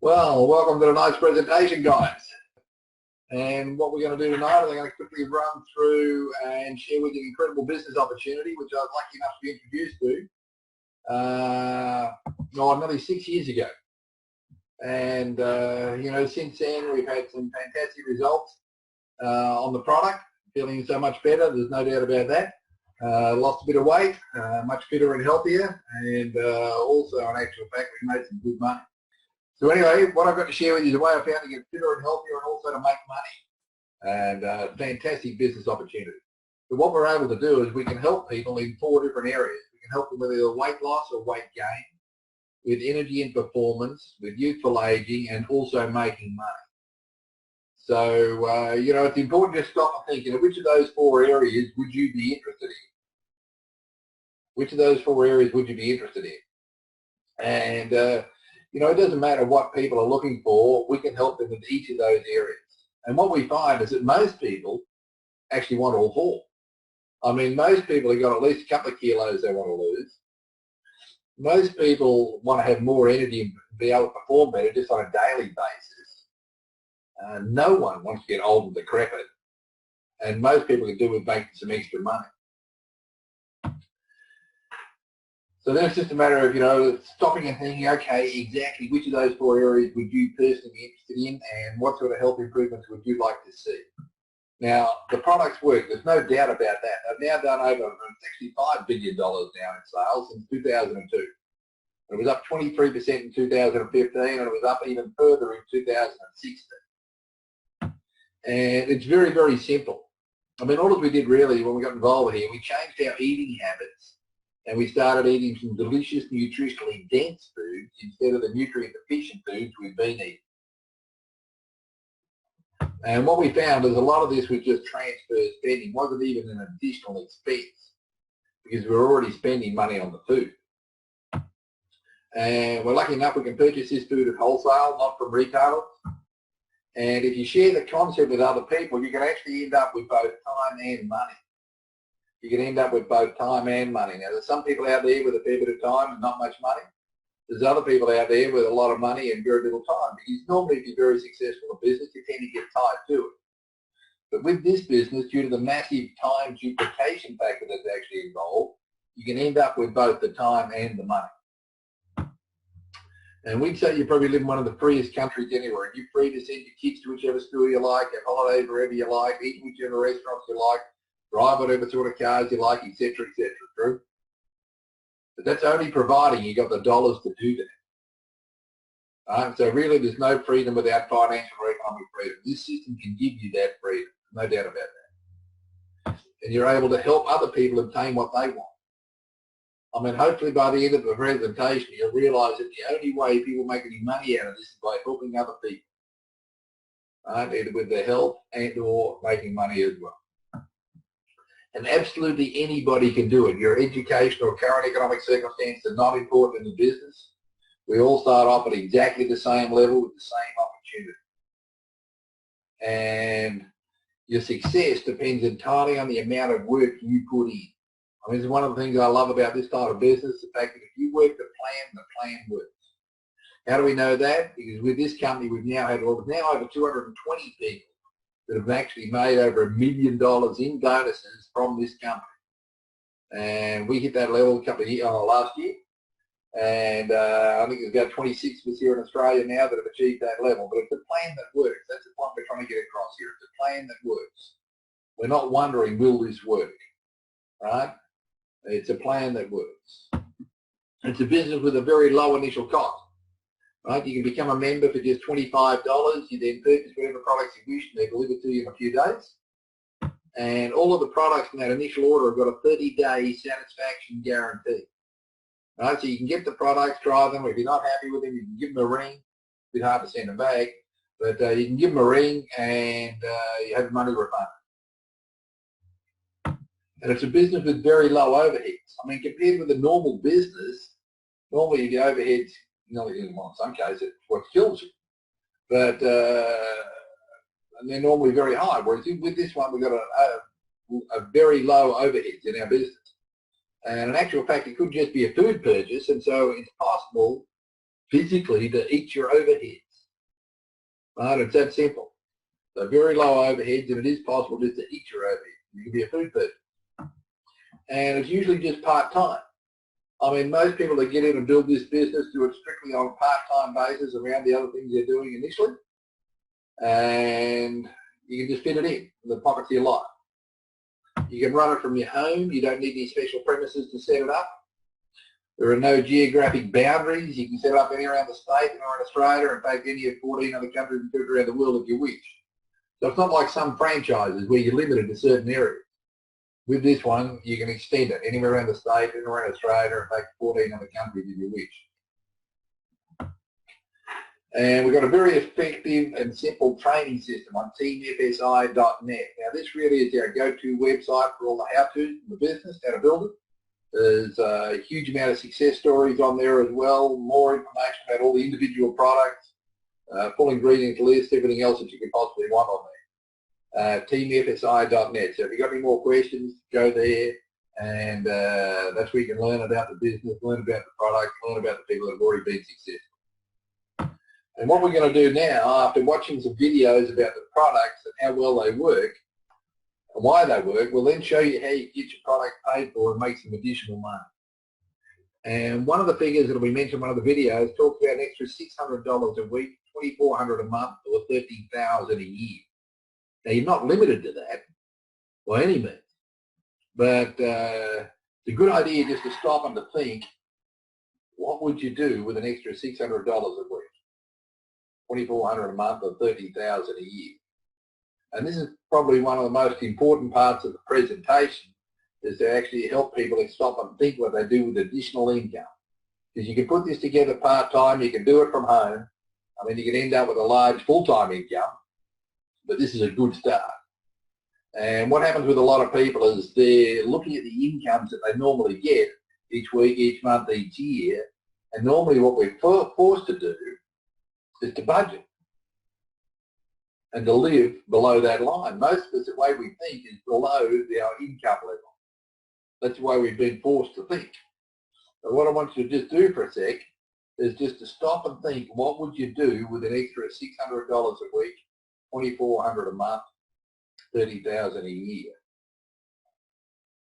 Well, welcome to tonight's presentation, guys. And what we're going to do tonight is I'm going to quickly run through and share with you an incredible business opportunity, which I was lucky enough to be introduced to nearly 6 years ago. And, since then we've had some fantastic results on the product, feeling so much better, there's no doubt about that. Lost a bit of weight, much fitter and healthier, and also, in actual fact, we made some good money. So anyway, what I've got to share with you is a way I found to get fitter and healthier and also to make money. And fantastic business opportunity. So what we're able to do is we can help people in 4 different areas. We can help them with either weight loss or weight gain, with energy and performance, with youthful aging, and also making money. So, it's important to stop and think, which of those 4 areas would you be interested in? Which of those 4 areas would you be interested in? And, it doesn't matter what people are looking for, we can help them with each of those areas. And what we find is that most people actually want all 4. I mean, most people have got at least a couple of kilos they want to lose. Most people want to have more energy and be able to perform better just on a daily basis. No one wants to get old and decrepit. And most people can do with making some extra money. So then it's just a matter of, stopping and thinking, okay, exactly which of those 4 areas would you personally be interested in and what sort of health improvements would you like to see? Now, the products work. There's no doubt about that. They've now done over $65 billion now in sales since 2002. It was up 23% in 2015 and it was up even further in 2016. And it's very, very simple. I mean, all that we did really when we got involved here, we changed our eating habits. And we started eating some delicious, nutritionally dense foods instead of the nutrient-deficient foods we've been eating. And what we found is a lot of this was just transfer spending. It wasn't even an additional expense because we were already spending money on the food. And we're lucky enough we can purchase this food at wholesale, not from retailers. And if you share the concept with other people, you can actually end up with both time and money. You can end up with both time and money. Now, there's some people out there with a fair bit of time and not much money. There's other people out there with a lot of money and very little time. Because normally, if you're very successful in business, you tend to get tied to it. But with this business, due to the massive time duplication factor that's actually involved, you can end up with both the time and the money. And we'd say you probably live in one of the freest countries anywhere. And you're free to send your kids to whichever school you like, have holidays wherever you like, eat in whichever restaurants you like, drive whatever sort of cars you like, etc., etc. True? But that's only providing you got the dollars to do that. So really there's no freedom without financial or economic freedom. This system can give you that freedom, no doubt about that. And you're able to help other people obtain what they want. I mean, hopefully by the end of the presentation you'll realise that the only way people make any money out of this is by helping other people. Either with their health and or making money as well. And absolutely anybody can do it. Your education or current economic circumstances are not important in the business. We all start off at exactly the same level with the same opportunity. And your success depends entirely on the amount of work you put in. I mean, it's one of the things I love about this type of business, the fact that if you work the plan works. How do we know that? Because with this company, we've now had over 220 people that have actually made over $1 million in bonuses from this company. And we hit that level a couple of years last year. And I think there's about 26 of us here in Australia now that have achieved that level. But it's a plan that works. That's the point we're trying to get across here. It's a plan that works. We're not wondering, will this work? Right? It's a plan that works. It's a business with a very low initial cost. Right? You can become a member for just $25. You then purchase whatever products you wish and they deliver to you in a few days. And all of the products in that initial order have got a 30-day satisfaction guarantee. Right? So you can get the products, try them. If you're not happy with them, you can give them a ring. It's a bit hard to send them back. But you can give them a ring and you have the money refunded. And it's a business with very low overheads. I mean, compared with a normal business, normally the overheads, in some cases, it's what kills you. But and they're normally very high. Whereas with this one, we've got a very low overheads in our business. And in actual fact, it could just be a food purchase, and so it's possible physically to eat your overheads. Right? It's that simple. So very low overheads, and it is possible just to eat your overheads. You can be a food person. And it's usually just part-time. I mean, most people that get in and build this business do it strictly on a part-time basis around the other things they're doing initially. And you can just fit it in the pockets of your life. You can run it from your home. You don't need any special premises to set it up. There are no geographic boundaries. You can set it up anywhere around the state, anywhere in Australia, in fact, any of 14 other countries and around the world if you wish. So it's not like some franchises where you're limited to certain areas. With this one, you can extend it anywhere around the state, anywhere in Australia, in fact, 14 other countries if you wish. And we've got a very effective and simple training system on teamfsi.net. Now, this really is our go-to website for all the how-tos in the business, how to build it. There's a huge amount of success stories on there as well, more information about all the individual products, full ingredients list, everything else that you could possibly want on there. Teamfsi.net. So if you've got any more questions, go there, and that's where you can learn about the business, learn about the product, learn about the people that have already been successful. And what we're going to do now, after watching some videos about the products and how well they work, and why they work, we'll then show you how you get your product paid for and make some additional money. And one of the figures that we mentioned in one of the videos talks about an extra $600 a week, $2,400 a month, or $13,000 a year. Now, you're not limited to that by any means, but it's a good idea just to stop and to think, what would you do with an extra $600 a week, $2,400 a month, or $30,000 a year? And this is probably one of the most important parts of the presentation, is to actually help people to stop and think what they do with additional income. Because you can put this together part-time, you can do it from home. I mean, you can end up with a large full-time income, but this is a good start. And what happens with a lot of people is they're looking at the incomes that they normally get each week, each month, each year, and normally what we're forced to do is to budget and to live below that line. Most of us, the way we think is below our income level. That's the way we've been forced to think. So what I want you to just do for a sec is just to stop and think, what would you do with an extra $600 a week, $2,400 a month, $30,000 a year?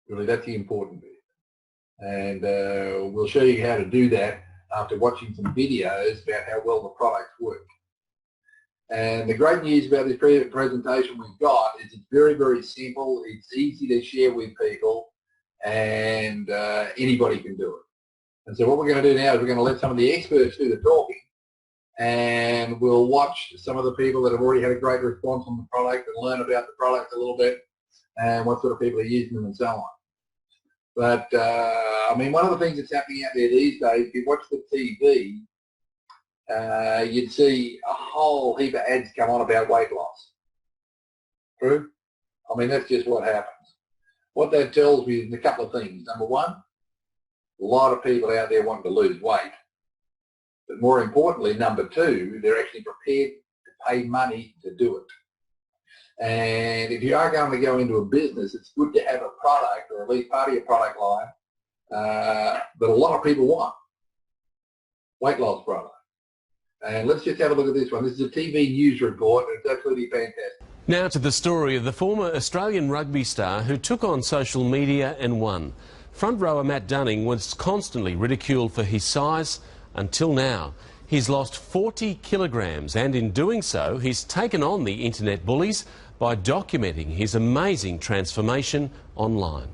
Really, that's the important bit. And we'll show you how to do that after watching some videos about how well the products work. And the great news about this presentation we've got is it's very, very simple. It's easy to share with people, and anybody can do it. And so what we're going to do now is we're going to let some of the experts do the talking, and we'll watch some of the people that have already had a great response on the product and learn about the product a little bit and what sort of people are using them and so on. But, I mean, one of the things that's happening out there these days, if you watch the TV, you'd see a whole heap of ads come on about weight loss. True? I mean, that's just what happens. What that tells me is a couple of things. Number one, a lot of people out there wanting to lose weight. But more importantly, number two, they're actually prepared to pay money to do it. And if you are going to go into a business, it's good to have a product, or at least part of your product line, that a lot of people want. Weight loss product. And let's just have a look at this one. This is a TV news report, and it's absolutely fantastic. Now to the story of the former Australian rugby star who took on social media and won. Front rower Matt Dunning was constantly ridiculed for his size until now. He's lost 40 kilograms, and in doing so, he's taken on the internet bullies by documenting his amazing transformation online.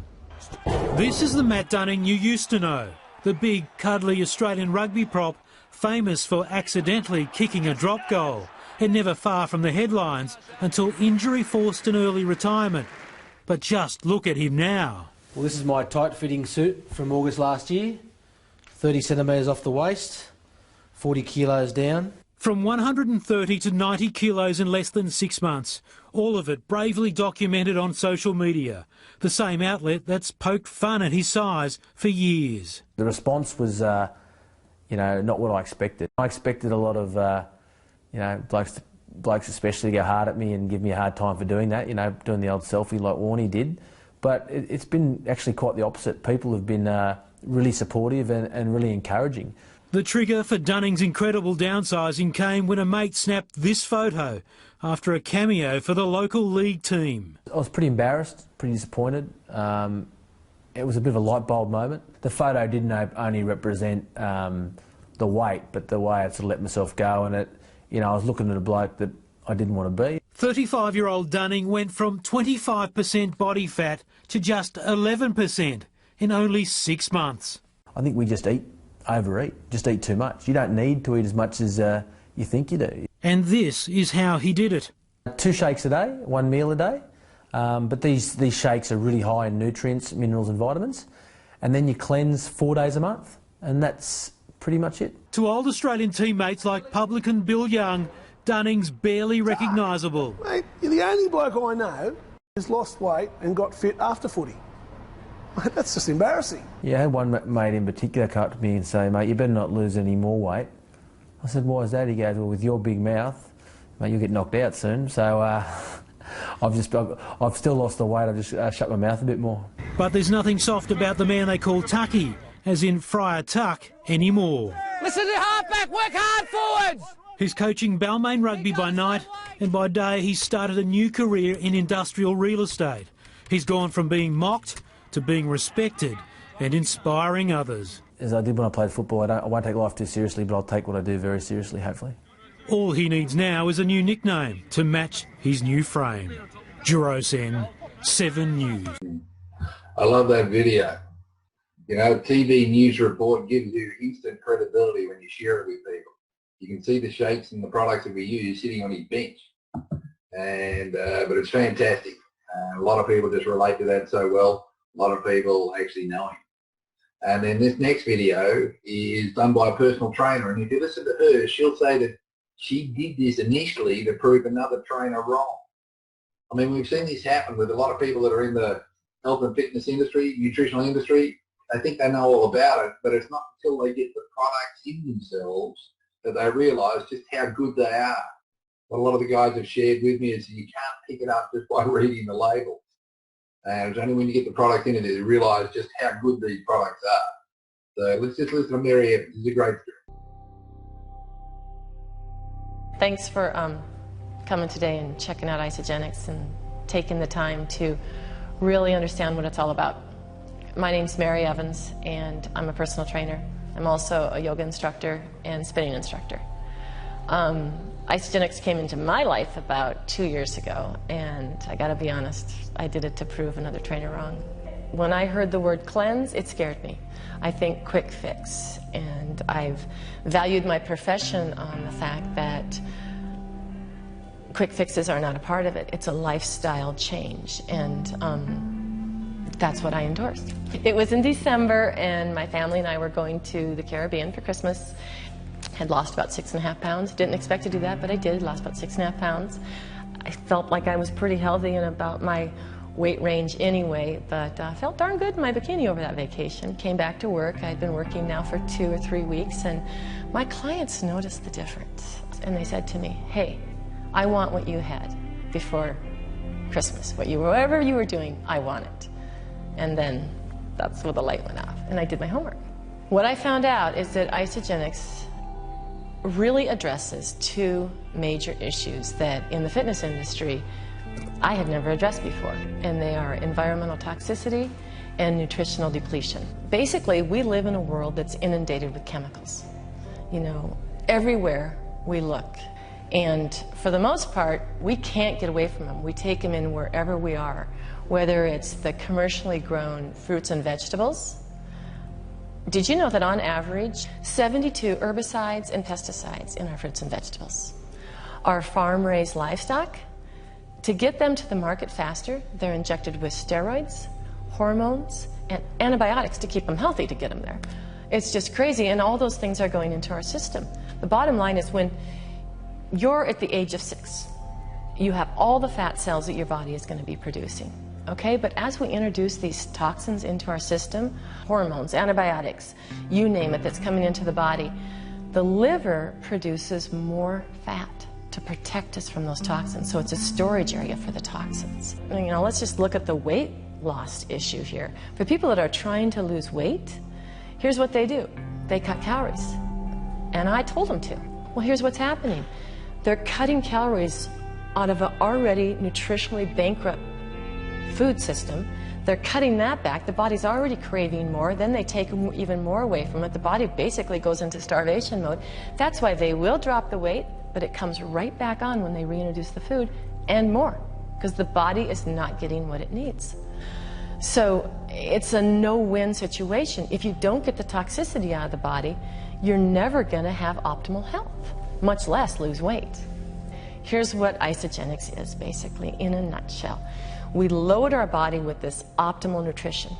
This is the Matt Dunning you used to know, the big, cuddly Australian rugby prop, famous for accidentally kicking a drop goal, and never far from the headlines until injury forced an early retirement. But just look at him now. Well, this is my tight-fitting suit from August last year, 30 centimetres off the waist, 40 kilos down. From 130 to 90 kilos in less than 6 months, all of it bravely documented on social media, the same outlet that's poked fun at his size for years. The response was, not what I expected. I expected a lot of, blokes especially go hard at me and give me a hard time for doing that, doing the old selfie like Warnie did. But it's been actually quite the opposite. People have been really supportive and really encouraging. The trigger for Dunning's incredible downsizing came when a mate snapped this photo after a cameo for the local league team. I was pretty embarrassed, pretty disappointed. It was a bit of a light bulb moment. The photo didn't only represent the weight, but the way I sort of let myself go, and I was looking at a bloke that I didn't want to be. 35-year-old Dunning went from 25% body fat to just 11% in only 6 months. I think we just overeat, just eat too much. You don't need to eat as much as you think you do. And this is how he did it. 2 shakes a day, 1 meal a day. But these shakes are really high in nutrients, minerals and vitamins. And then you cleanse 4 days a month, and that's pretty much it. To old Australian teammates like publican Bill Young, Dunning's barely recognisable. Mate, you're the only bloke I know who's lost weight and got fit after footy. Mate, that's just embarrassing. Yeah, I had one mate in particular come up to me and say, mate, you better not lose any more weight. I said, why is that? He goes, well, with your big mouth, mate, you'll get knocked out soon. So I've still lost the weight, I've just shut my mouth a bit more. But there's nothing soft about the man they call Tucky, as in Friar Tuck, anymore. Listen to the halfback, work hard forwards! He's coaching Balmain Rugby by night, and by day he's started a new career in industrial real estate. He's gone from being mocked to being respected and inspiring others. As I did when I played football, I won't take life too seriously, but I'll take what I do very seriously, hopefully. All he needs now is a new nickname to match his new frame. Jurosen, 7 News. I love that video. You know, TV news report gives you instant credibility when you share it with people. You can see the shakes and the products that we use sitting on his bench. And but it's fantastic. A lot of people just relate to that so well. A lot of people actually know him. And then this next video is done by a personal trainer. And if you listen to her, she'll say that she did this initially to prove another trainer wrong. I mean, we've seen this happen with a lot of people that are in the health and fitness industry, nutritional industry. They think they know all about it, but it's not until they get the products in themselves that they realise just how good they are. What a lot of the guys have shared with me is you can't pick it up just by reading the label. And it's only when you get the product in it that you realise just how good these products are. So let's just listen to Mary Evans. This is a great story. Thanks for coming today and checking out Isagenix and taking the time to really understand what it's all about. My name's Mary Evans, and I'm a personal trainer. I'm also a yoga instructor and spinning instructor. Isagenix came into my life about 2 years ago, and I gotta be honest, I did it to prove another trainer wrong. When I heard the word cleanse, it scared me. I think quick fix, and I've valued my profession on the fact that quick fixes are not a part of it. It's a lifestyle change, and that's what I endorsed. It was in December, and my family and I were going to the Caribbean for Christmas. Had lost about 6.5 pounds. Didn't expect to do that, but I did. Lost about 6.5 pounds. I felt like I was pretty healthy and about my weight range anyway, but felt darn good in my bikini over that vacation. Came back to work. I'd been working now for 2 or 3 weeks, and my clients noticed the difference. And they said to me, hey, I want what you had before Christmas. Whatever you were doing, I want it. And then that's where the light went off, and I did my homework. What I found out is that Isagenix really addresses 2 major issues that in the fitness industry I had never addressed before, and they are environmental toxicity and nutritional depletion. Basically, we live in a world that's inundated with chemicals. You know, everywhere we look. And for the most part, we can't get away from them. We take them in wherever we are, whether it's the commercially grown fruits and vegetables. Did you know that on average, 72 herbicides and pesticides in our fruits and vegetables? Our farm-raised livestock, to get them to the market faster, they're injected with steroids, hormones, and antibiotics to keep them healthy to get them there. It's just crazy, and all those things are going into our system. The bottom line is when you're at the age of 6, you have all the fat cells that your body is going to be producing. Okay, but as we introduce these toxins into our system, hormones, antibiotics, you name it, that's coming into the body, the liver produces more fat to protect us from those toxins. So it's a storage area for the toxins. You know, let's just look at the weight loss issue here. For people that are trying to lose weight, here's what they do. They cut calories. And I told them to. Well, here's what's happening. They're cutting calories out of an already nutritionally bankrupt food system. They're cutting that back. The body's already craving more. Then they take even more away from it. The body basically goes into starvation mode. That's why they will drop the weight, but it comes right back on when they reintroduce the food and more, because the body is not getting what it needs. So it's a no-win situation. If you don't get the toxicity out of the body, you're never going to have optimal health, much less lose weight. Here's what Isagenix is, basically, in a nutshell. We load our body with this optimal nutrition,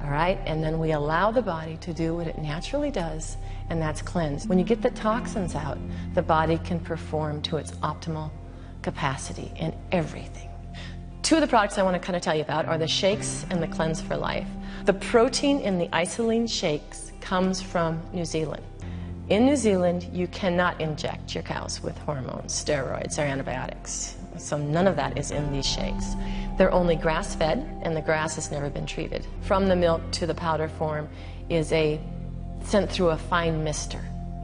all right? And then we allow the body to do what it naturally does, and that's cleanse. When you get the toxins out, the body can perform to its optimal capacity in everything. Two of the products I want to kind of tell you about are the shakes and the Cleanse for Life. The protein in the Isoline shakes comes from New Zealand. In New Zealand, you cannot inject your cows with hormones, steroids, or antibiotics. So none of that is in these shakes. They're only grass-fed, and the grass has never been treated. From the milk to the powder form is sent through a fine mister,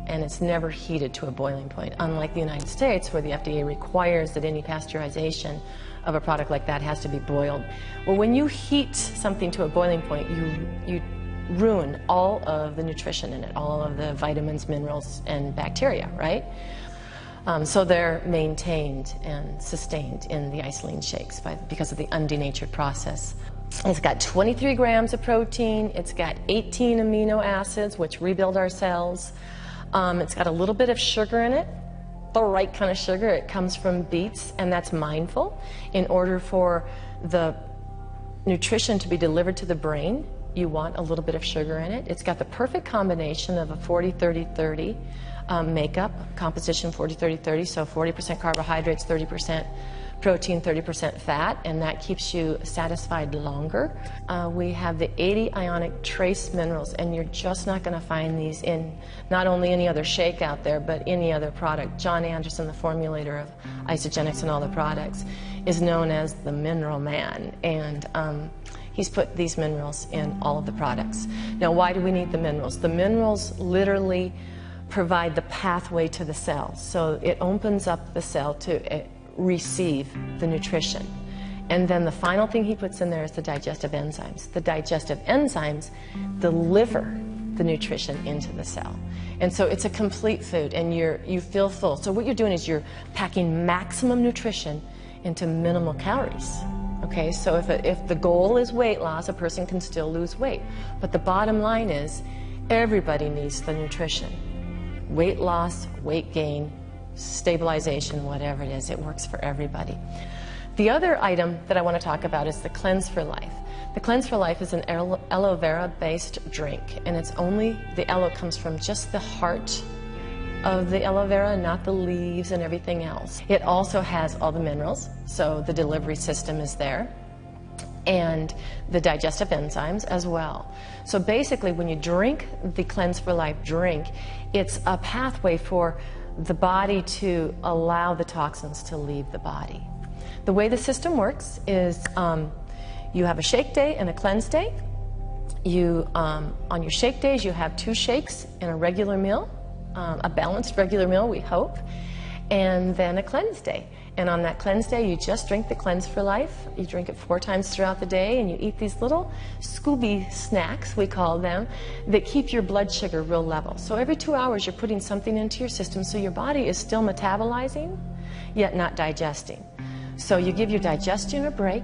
and it's never heated to a boiling point, unlike the United States, where the FDA requires that any pasteurization of a product like that has to be boiled. Well, when you heat something to a boiling point, you ruin all of the nutrition in it, all of the vitamins, minerals, and bacteria, right? So they're maintained and sustained in the Isoline shakes because of the undenatured process. It's got 23 grams of protein. It's got 18 amino acids, which rebuild our cells. It's got a little bit of sugar in it, the right kind of sugar. It comes from beets, and that's mindful. In order for the nutrition to be delivered to the brain, you want a little bit of sugar in it. It's got the perfect combination of a 40-30-30 makeup, composition 40-30-30, so 40% carbohydrates, 30% protein, 30% fat, and that keeps you satisfied longer. We have the 80 ionic trace minerals, and you're just not going to find these in not only any other shake out there, but any other product. John Anderson, the formulator of Isagenix and all the products, is known as the Mineral Man, and he's put these minerals in all of the products. Now, why do we need the minerals? The minerals literally provide the pathway to the cell. So it opens up the cell to receive the nutrition. And then the final thing he puts in there is the digestive enzymes. The digestive enzymes deliver the nutrition into the cell. And so it's a complete food, and you feel full. So what you're doing is you're packing maximum nutrition into minimal calories. Okay, so if the goal is weight loss, a person can still lose weight. But the bottom line is everybody needs the nutrition. Weight loss, weight gain, stabilization, whatever it is, it works for everybody. The other item that I want to talk about is the Cleanse for Life. The Cleanse for Life is an aloe vera based drink, and the aloe comes from just the heart of the aloe vera, not the leaves and everything else. It also has all the minerals, so the delivery system is there, and the digestive enzymes as well. So basically, when you drink the Cleanse for Life drink, it's a pathway for the body to allow the toxins to leave the body. The way the system works is you have a shake day and a cleanse day. On your shake days, you have 2 shakes and a regular meal, a balanced regular meal, we hope, and then a cleanse day. And on that cleanse day, you just drink the Cleanse for Life. You drink it 4 times throughout the day, and you eat these little Scooby snacks, we call them, that keep your blood sugar real level. So every 2 hours, you're putting something into your system so your body is still metabolizing, yet not digesting. So you give your digestion a break,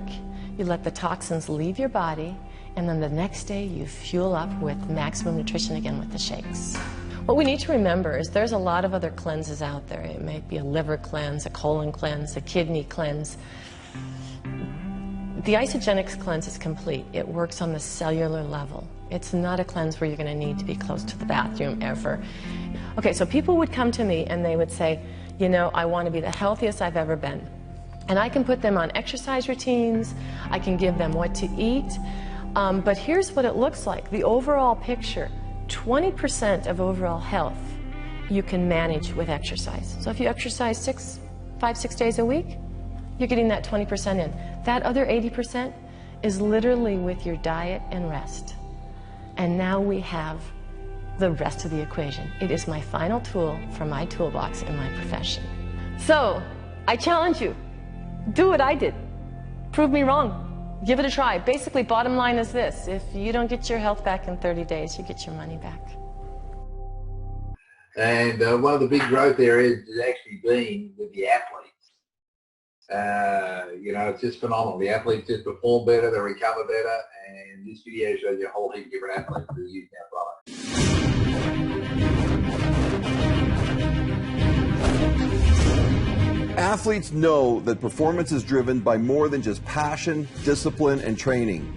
you let the toxins leave your body, and then the next day you fuel up with maximum nutrition again with the shakes. What we need to remember is there's a lot of other cleanses out there. It may be a liver cleanse, a colon cleanse, a kidney cleanse. The Isagenix cleanse is complete. It works on the cellular level. It's not a cleanse where you're going to need to be close to the bathroom ever. Okay, so people would come to me and they would say, you know, I want to be the healthiest I've ever been. And I can put them on exercise routines. I can give them what to eat. But here's what it looks like. The overall picture. 20% of overall health you can manage with exercise. So if you exercise 5-6 days a week, you're getting that 20% in. That other 80% is literally with your diet and rest. And now we have the rest of the equation. It is my final tool from my toolbox in my profession. So, I challenge you. Do what I did. Prove me wrong. Give it a try. Basically, bottom line is this. If you don't get your health back in 30 days, you get your money back. And one of the big growth areas has actually been with the athletes. You know, it's just phenomenal. The athletes just perform better, they recover better, and this video shows you a whole heap of different athletes that are using our product. Athletes know that performance is driven by more than just passion, discipline, and training.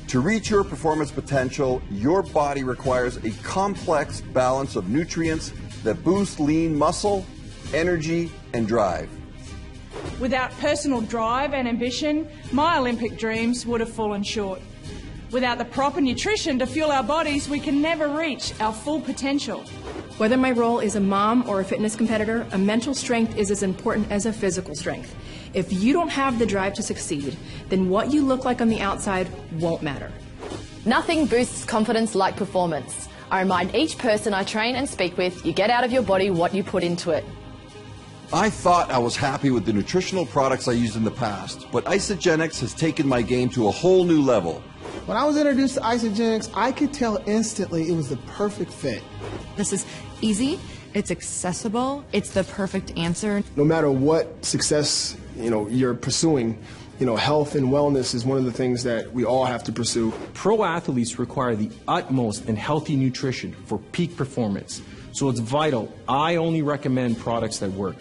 To reach your performance potential, your body requires a complex balance of nutrients that boost lean muscle, energy, and drive. Without personal drive and ambition, my Olympic dreams would have fallen short. Without the proper nutrition to fuel our bodies, we can never reach our full potential. Whether my role is a mom or a fitness competitor, a mental strength is as important as a physical strength. If you don't have the drive to succeed, then what you look like on the outside won't matter. Nothing boosts confidence like performance. I remind each person I train and speak with, you get out of your body what you put into it. I thought I was happy with the nutritional products I used in the past, but Isagenix has taken my game to a whole new level. When I was introduced to Isagenix, I could tell instantly it was the perfect fit. This is easy, it's accessible, it's the perfect answer. No matter what success, you're pursuing, health and wellness is one of the things that we all have to pursue. Pro athletes require the utmost in healthy nutrition for peak performance. So it's vital. I only recommend products that work.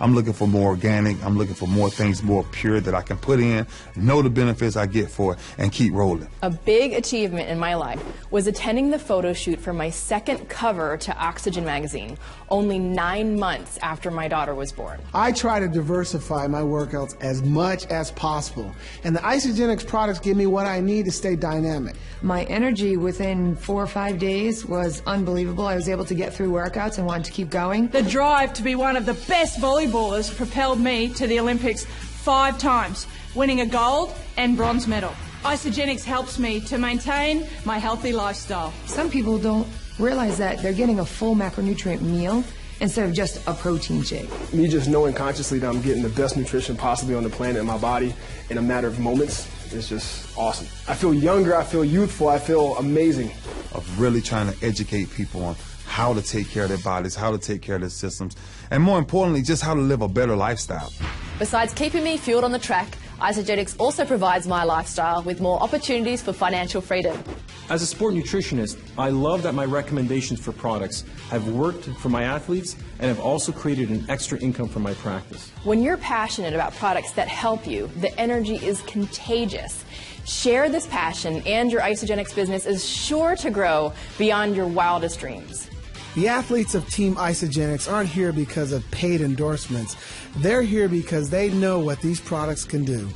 I'm looking for more organic. I'm looking for more things, more pure that I can put in, know the benefits I get for it, and keep rolling. A big achievement in my life was attending the photo shoot for my second cover to Oxygen magazine, only 9 months after my daughter was born. I try to diversify my workouts as much as possible, and the Isagenix products give me what I need to stay dynamic. My energy within 4 or 5 days was unbelievable. I was able to get through workouts and wanted to keep going. The drive to be one of the best volleyballers propelled me to the Olympics 5 times, winning a gold and bronze medal. Isagenix helps me to maintain my healthy lifestyle. Some people don't realize that they're getting a full macronutrient meal instead of just a protein shake. Me just knowing consciously that I'm getting the best nutrition possibly on the planet in my body in a matter of moments is just awesome. I feel younger, I feel youthful, I feel amazing. Of really trying to educate people on how to take care of their bodies, how to take care of their systems, and more importantly, just how to live a better lifestyle. Besides keeping me fueled on the track, Isagenix also provides my lifestyle with more opportunities for financial freedom. As a sport nutritionist, I love that my recommendations for products have worked for my athletes and have also created an extra income for my practice. When you're passionate about products that help you, the energy is contagious. Share this passion and your Isagenix business is sure to grow beyond your wildest dreams. The athletes of Team Isagenix aren't here because of paid endorsements. They're here because they know what these products can do.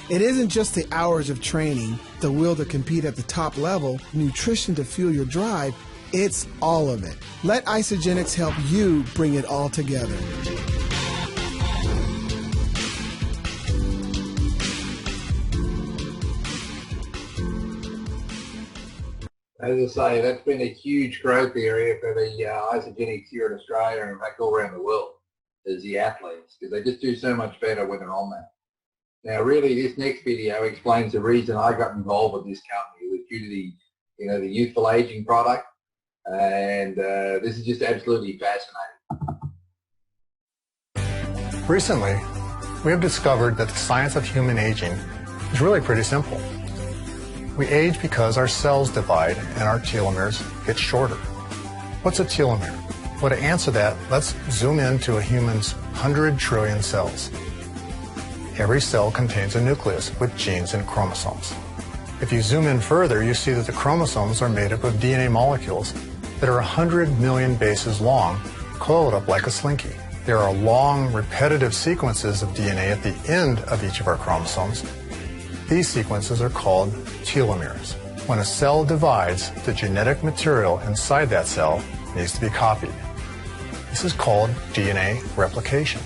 It isn't just the hours of training, the will to compete at the top level, nutrition to fuel your drive. It's all of it. Let Isagenix help you bring it all together. As I say, that's been a huge growth area for the Isagenix here in Australia and in fact all around the world, is the athletes, because they just do so much better when they're on that. Now really this next video explains the reason I got involved with this company. It was due to the youthful aging product, and this is just absolutely fascinating. Recently, we have discovered that the science of human aging is really pretty simple. We age because our cells divide and our telomeres get shorter. What's a telomere? Well, to answer that, let's zoom into a human's 100 trillion cells. Every cell contains a nucleus with genes and chromosomes. If you zoom in further, you see that the chromosomes are made up of DNA molecules that are 100 million bases long, coiled up like a slinky. There are long, repetitive sequences of DNA at the end of each of our chromosomes. These sequences are called telomeres. When a cell divides, the genetic material inside that cell needs to be copied. This is called DNA replication.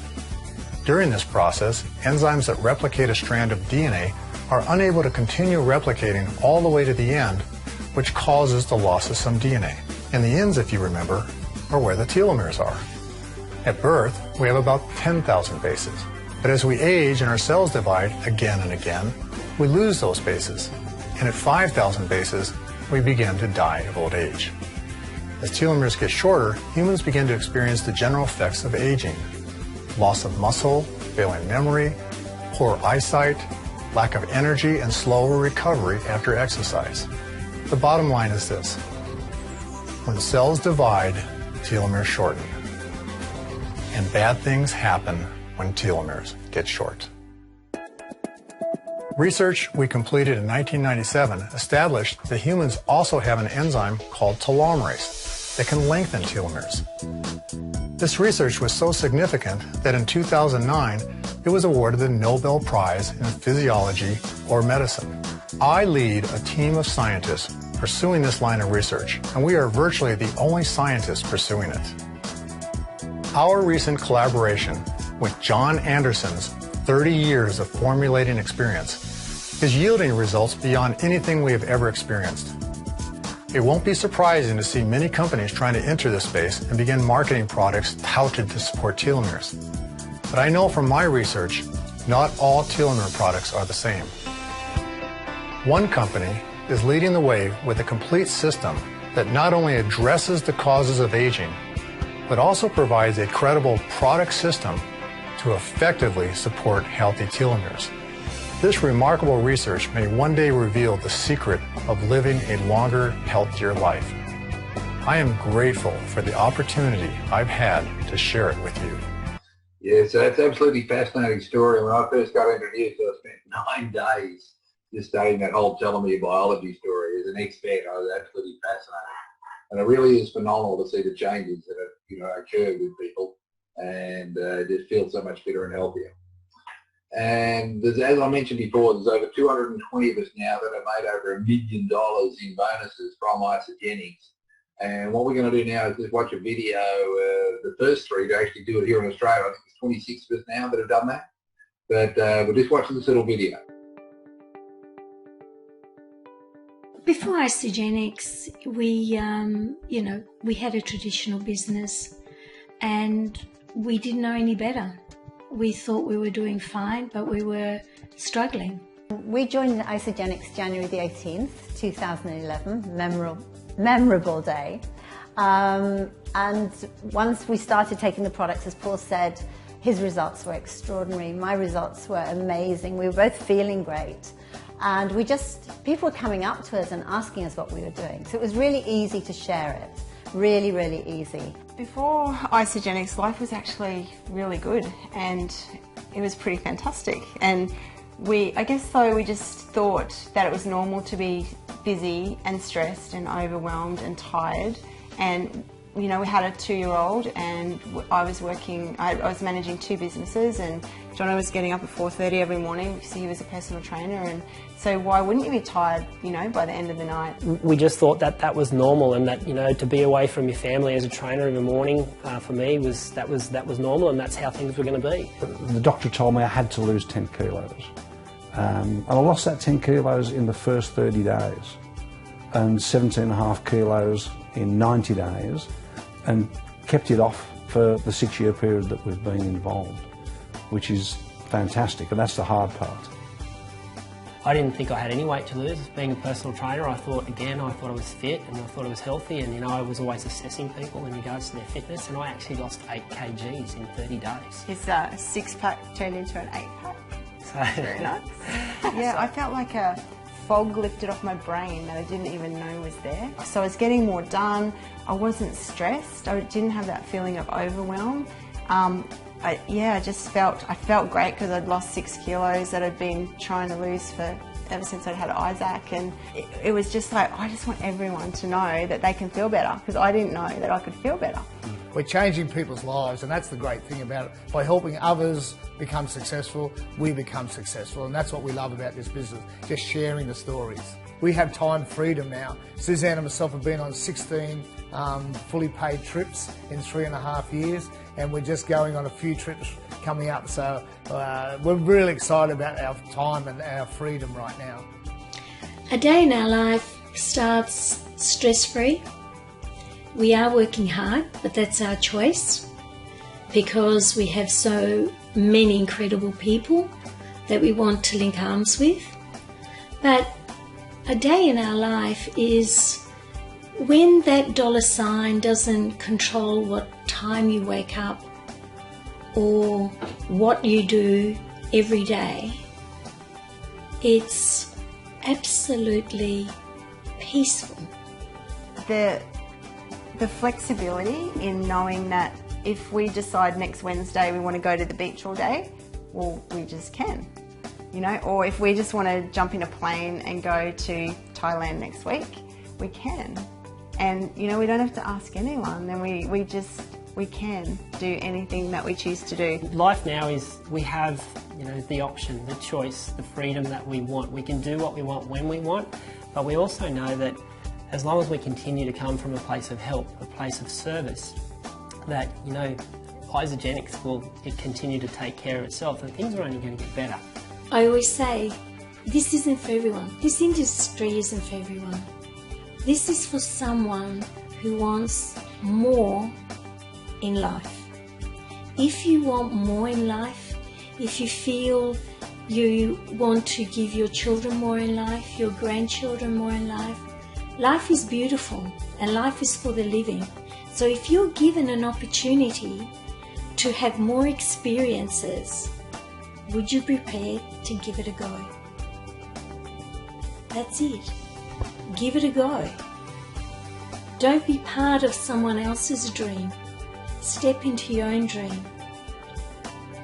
During this process, enzymes that replicate a strand of DNA are unable to continue replicating all the way to the end, which causes the loss of some DNA. And the ends, if you remember, are where the telomeres are. At birth, we have about 10,000 bases. But as we age and our cells divide again and again, we lose those bases. And at 5,000 bases, we begin to die of old age. As telomeres get shorter, humans begin to experience the general effects of aging. Loss of muscle, failing memory, poor eyesight, lack of energy, and slower recovery after exercise. The bottom line is this: when cells divide, telomeres shorten. And bad things happen when telomeres get short. Research we completed in 1997 established that humans also have an enzyme called telomerase that can lengthen telomeres. This research was so significant that in 2009 it was awarded the Nobel Prize in Physiology or Medicine. I lead a team of scientists pursuing this line of research, and we are virtually the only scientists pursuing it. Our recent collaboration with John Anderson's 30 years of formulating experience is yielding results beyond anything we have ever experienced. It won't be surprising to see many companies trying to enter this space and begin marketing products touted to support telomeres. But I know from my research, not all telomere products are the same. One company is leading the way with a complete system that not only addresses the causes of aging, but also provides a credible product system to effectively support healthy telomeres. This remarkable research may one day reveal the secret of living a longer, healthier life. I am grateful for the opportunity I've had to share it with you. Yeah, so that's absolutely fascinating story. When I first got introduced, I spent 9 days just studying that whole telomere biology story. As an expert, I was absolutely fascinated. And it really is phenomenal to see the changes that occur with people, and just feel so much fitter and healthier. And as I mentioned before, there's over 220 of us now that have made over $1 million in bonuses from Isagenix. And what we're going to do now is just watch a video, the first 3 to actually do it here in Australia. I think there's 26 of us now that have done that. But we'll just watch this little video. Before Isagenix, we had a traditional business and we didn't know any better. We thought we were doing fine, but we were struggling. We joined Isagenix January the 18th, 2011, memorable day. And once we started taking the products, as Paul said, his results were extraordinary. My results were amazing. We were both feeling great. And people were coming up to us and asking us what we were doing. So it was really easy to share it. Really, really easy. Before Isagenix, life was actually really good and it was pretty fantastic. And I guess we just thought that it was normal to be busy and stressed and overwhelmed and tired. And we had a 2-year-old and I was managing 2 businesses, and Jono was getting up at 4:30 every morning because he was a personal trainer, and so why wouldn't you be tired, by the end of the night? We just thought that was normal, and that, to be away from your family as a trainer in the morning, for me was normal, and that's how things were going to be. The doctor told me I had to lose 10 kilos. And I lost that 10 kilos in the first 30 days and 17.5 kilos in 90 days, and kept it off for the 6-year period that we've been involved, which is fantastic, and that's the hard part. I didn't think I had any weight to lose. Being a personal trainer, I thought I was fit and I thought I was healthy, and I was always assessing people in regards to their fitness, and I actually lost 8 kgs in 30 days. His 6-pack turned into an 8-pack. So very nice. Yeah, I felt like a fog lifted off my brain that I didn't even know was there. So I was getting more done. I wasn't stressed. I didn't have that feeling of overwhelm. I felt great because I'd lost 6 kilos that I'd been trying to lose ever since I'd had Isaac, and it was just like, I just want everyone to know that they can feel better, because I didn't know that I could feel better. We're changing people's lives, and that's the great thing about it. By helping others become successful, we become successful, and that's what we love about this business, just sharing the stories. We have time freedom now. Suzanne and myself have been on 16 fully paid trips in 3.5 years, and we're just going on a few trips coming up, so we're really excited about our time and our freedom right now. A day in our life starts stress-free, We are working hard, but that's our choice because we have so many incredible people that we want to link arms with. But a day in our life is when that dollar sign doesn't control what time you wake up or what you do every day. It's absolutely peaceful. The flexibility in knowing that if we decide next Wednesday we want to go to the beach all day, well, we just can, you know, or if we just want to jump in a plane and go to Thailand next week, we can. And, you know, we don't have to ask anyone, and we can do anything that we choose to do. Life now is, we have, you know, the option, the choice, the freedom that we want. We can do what we want when we want, but we also know that as long as we continue to come from a place of help, a place of service, that, you know, Isagenix will continue to take care of itself and things are only going to get better. I always say, this isn't for everyone. This industry isn't for everyone. This is for someone who wants more in life. If you want more in life, if you feel you want to give your children more in life, your grandchildren more in life, life is beautiful and life is for the living. So if you're given an opportunity to have more experiences, would you be prepared to give it a go? That's it. Give it a go. Don't be part of someone else's dream. Step into your own dream.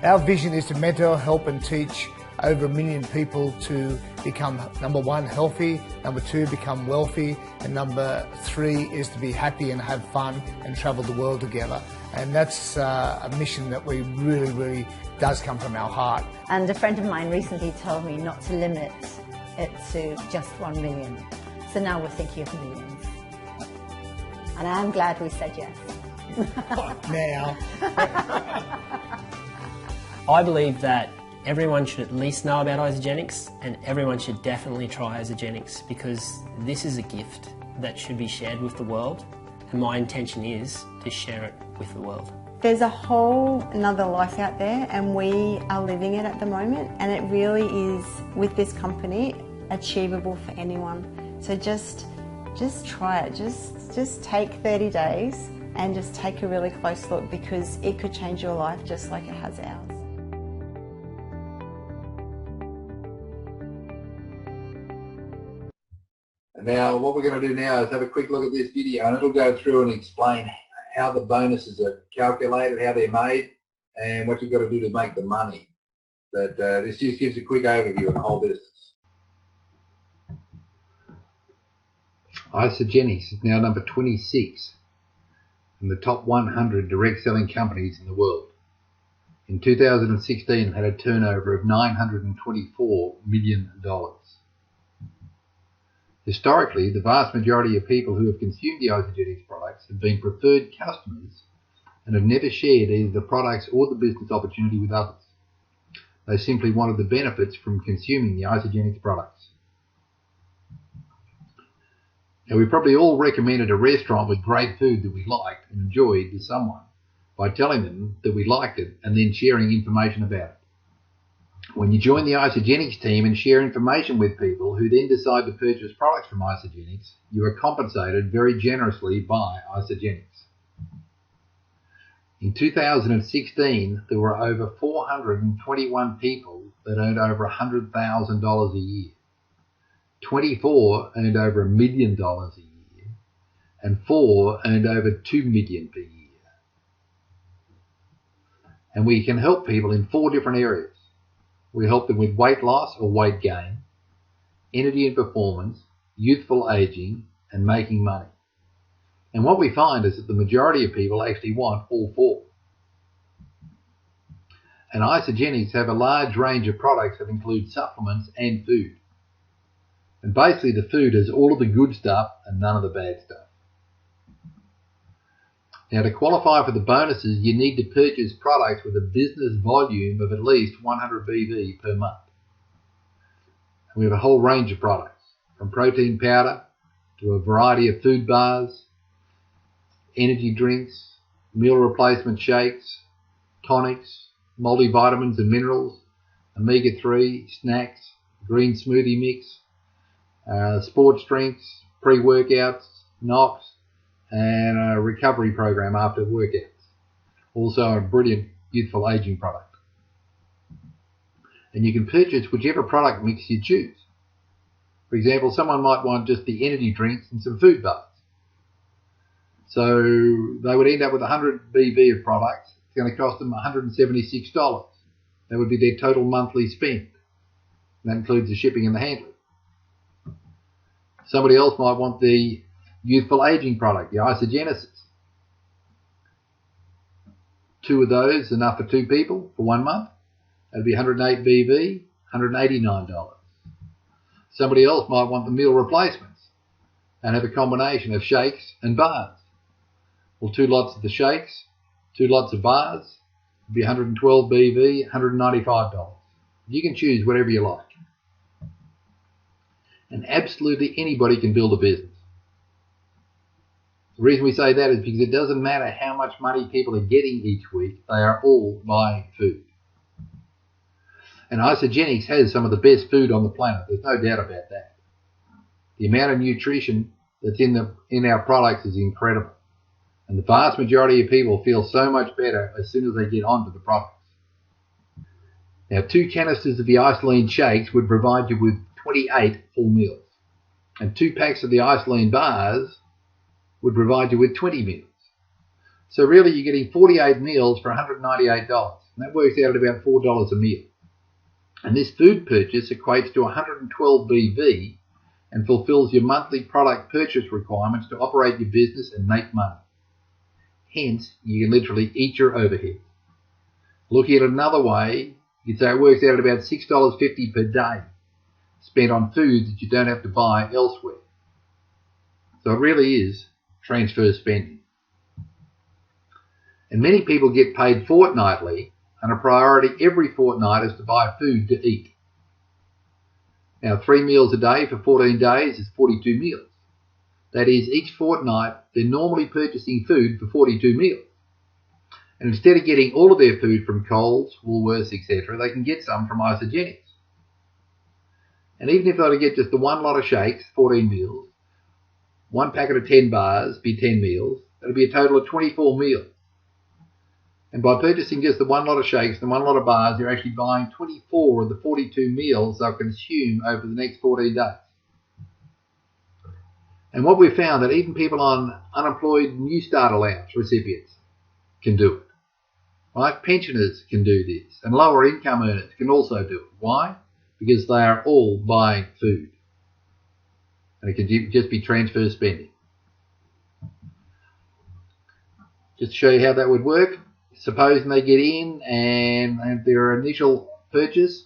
Our vision is to mentor, help and teach over 1 million people to become, number 1, healthy, number 2, become wealthy, and number 3 is to be happy and have fun and travel the world together. And that's a mission that we really does come from our heart. And a friend of mine recently told me not to limit it to just 1 million. So now we're thinking of millions. And I'm glad we said yes. Now. I believe that everyone should at least know about Isagenix, and everyone should definitely try Isagenix, because this is a gift that should be shared with the world, and my intention is to share it with the world. There's a whole another life out there, and we are living it at the moment, and it really is, with this company, achievable for anyone. So just try it. Just take 30 days and just take a really close look, because it could change your life just like it has ours. Now, what we're going to do now is have a quick look at this video, and it'll go through and explain how the bonuses are calculated, how they're made, and what you've got to do to make the money. But this just gives a quick overview of the whole business. Isagenix is now number 26 in the top 100 direct selling companies in the world. In 2016, it had a turnover of $924 million. Historically, the vast majority of people who have consumed the Isagenix products have been preferred customers and have never shared either the products or the business opportunity with others. They simply wanted the benefits from consuming the Isagenix products. Now, we probably all recommended a restaurant with great food that we liked and enjoyed to someone by telling them that we liked it and then sharing information about it. When you join the Isagenix team and share information with people who then decide to purchase products from Isagenix, you are compensated very generously by Isagenix. In 2016, there were over 421 people that earned over $100,000 a year. 24 earned over $1 million a year, and 4 earned over $2 million per year. And we can help people in 4 different areas. We help them with weight loss or weight gain, energy and performance, youthful aging, and making money. And what we find is that the majority of people actually want all 4. And Isagenix have a large range of products that include supplements and food. And basically the food has all of the good stuff and none of the bad stuff. Now, to qualify for the bonuses, you need to purchase products with a business volume of at least 100 BV per month. And we have a whole range of products, from protein powder to a variety of food bars, energy drinks, meal replacement shakes, tonics, multivitamins and minerals, omega-3, snacks, green smoothie mix, sports drinks, pre-workouts, NOx, and a recovery program after workouts. Also a brilliant youthful aging product. And you can purchase whichever product mix you choose. For example, someone might want just the energy drinks and some food bars. So they would end up with 100 BV of products. It's going to cost them $176. That would be their total monthly spend. That includes the shipping and the handling. Somebody else might want the youthful aging product, the Isagenesis. 2 of those is enough for 2 people for 1 month. That'd be 108 BV, $189. Somebody else might want the meal replacements and have a combination of shakes and bars. Well, 2 lots of the shakes, 2 lots of bars, would be 112 BV, $195. You can choose whatever you like. And absolutely anybody can build a business. The reason we say that is because it doesn't matter how much money people are getting each week, they are all buying food. And Isagenix has some of the best food on the planet. There's no doubt about that. The amount of nutrition that's in our products is incredible. And the vast majority of people feel so much better as soon as they get onto the products. Now, 2 canisters of the Isoline shakes would provide you with 28 full meals. And 2 packs of the Isoline bars would provide you with 20 meals. So really you're getting 48 meals for $198. And that works out at about $4 a meal. And this food purchase equates to 112 BV and fulfills your monthly product purchase requirements to operate your business and make money. Hence, you can literally eat your overhead. Looking at it another way, you'd say it works out at about $6.50 per day spent on food that you don't have to buy elsewhere. So it really is transfer spending. And many people get paid fortnightly, and a priority every fortnight is to buy food to eat. Now, 3 meals a day for 14 days is 42 meals. That is, each fortnight they're normally purchasing food for 42 meals. And instead of getting all of their food from Coles, Woolworths, etc., they can get some from Isagenix. And even if they were to get just the 1 lot of shakes, 14 meals, 1 packet of 10 bars, be 10 meals, that'll be a total of 24 meals. And by purchasing just the 1 lot of shakes and 1 lot of bars, you're actually buying 24 of the 42 meals they'll consume over the next 14 days. And what we've found that even people on unemployed New Start allowance recipients can do it. Right? Pensioners can do this, and lower income earners can also do it. Why? Because they are all buying food. And it can just be transfer spending. Just to show you how that would work, supposing they get in and their initial purchase,